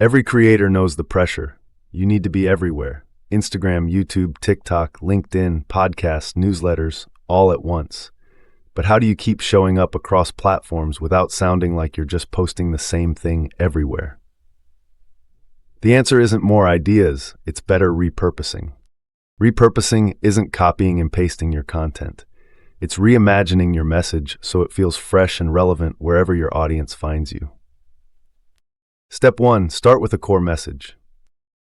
Every creator knows the pressure. You need to be everywhere. Instagram, YouTube, TikTok, LinkedIn, podcasts, newsletters, all at once. But how do you keep showing up across platforms without sounding like you're just posting the same thing everywhere? The answer isn't more ideas, it's better repurposing. Repurposing isn't copying and pasting your content. It's reimagining your message so it feels fresh and relevant wherever your audience finds you. Step 1. Start with a core message.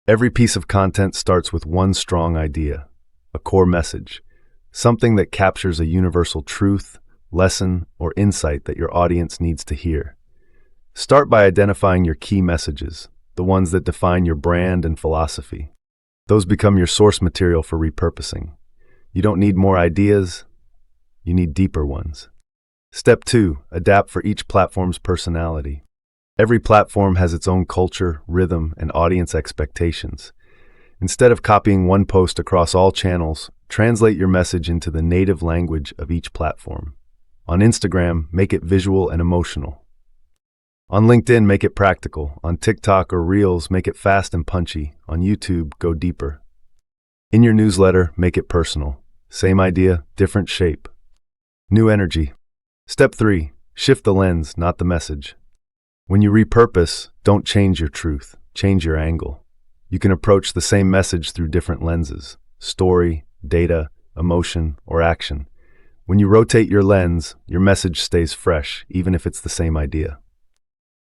Every piece of content starts with one strong idea, a core message, something that captures a universal truth, lesson, or insight that your audience needs to hear. Start by identifying your key messages, the ones that define your brand and philosophy. Those become your source material for repurposing. You don't need more ideas, you need deeper ones. Step 2. Adapt for each platform's personality. Every platform has its own culture, rhythm, and audience expectations. Instead of copying one post across all channels, translate your message into the native language of each platform. On Instagram, make it visual and emotional. On LinkedIn, make it practical. On TikTok or Reels, make it fast and punchy. On YouTube, go deeper. In your newsletter, make it personal. Same idea, different shape. New energy. Step 3. Shift the lens, not the message. When you repurpose, don't change your truth, change your angle. You can approach the same message through different lenses: story, data, emotion, or action. When you rotate your lens, your message stays fresh, even if it's the same idea.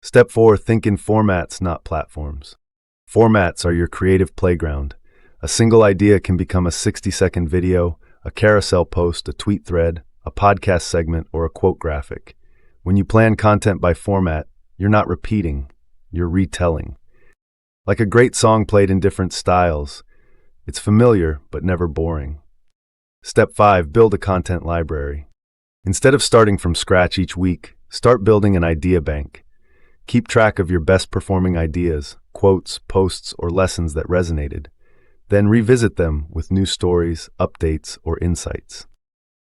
Step 4. Think in formats, not platforms. Formats are your creative playground. A single idea can become a 60-second video, a carousel post, a tweet thread, a podcast segment, or a quote graphic. When you plan content by format, you're not repeating, you're retelling. Like a great song played in different styles, it's familiar but never boring. Step 5. Build a content library. Instead of starting from scratch each week, start building an idea bank. Keep track of your best performing ideas, quotes, posts, or lessons that resonated. Then revisit them with new stories, updates, or insights.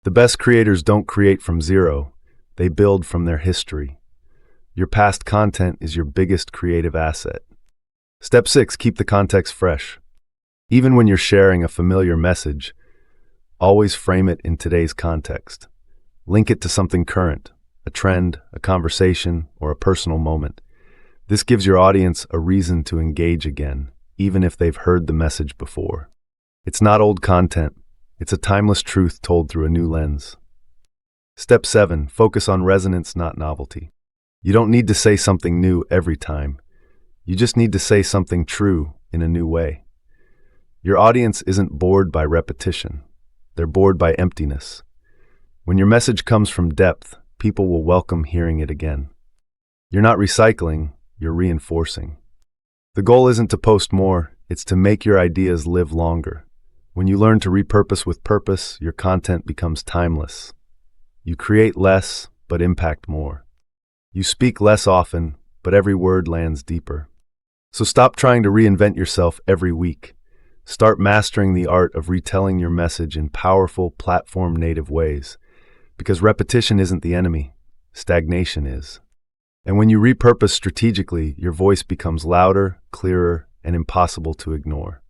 The best creators don't create from zero, they build from their history. Your past content is your biggest creative asset. Step 6. Keep the context fresh. Even when you're sharing a familiar message, always frame it in today's context. Link it to something current, a trend, a conversation, or a personal moment. This gives your audience a reason to engage again, even if they've heard the message before. It's not old content, it's a timeless truth told through a new lens. Step 7. Focus on resonance, not novelty. You don't need to say something new every time. You just need to say something true in a new way. Your audience isn't bored by repetition. They're bored by emptiness. When your message comes from depth, people will welcome hearing it again. You're not recycling, you're reinforcing. The goal isn't to post more, it's to make your ideas live longer. When you learn to repurpose with purpose, your content becomes timeless. You create less, but impact more. You speak less often, but every word lands deeper. So stop trying to reinvent yourself every week. Start mastering the art of retelling your message in powerful, platform-native ways. Because repetition isn't the enemy, stagnation is. And when you repurpose strategically, your voice becomes louder, clearer, and impossible to ignore.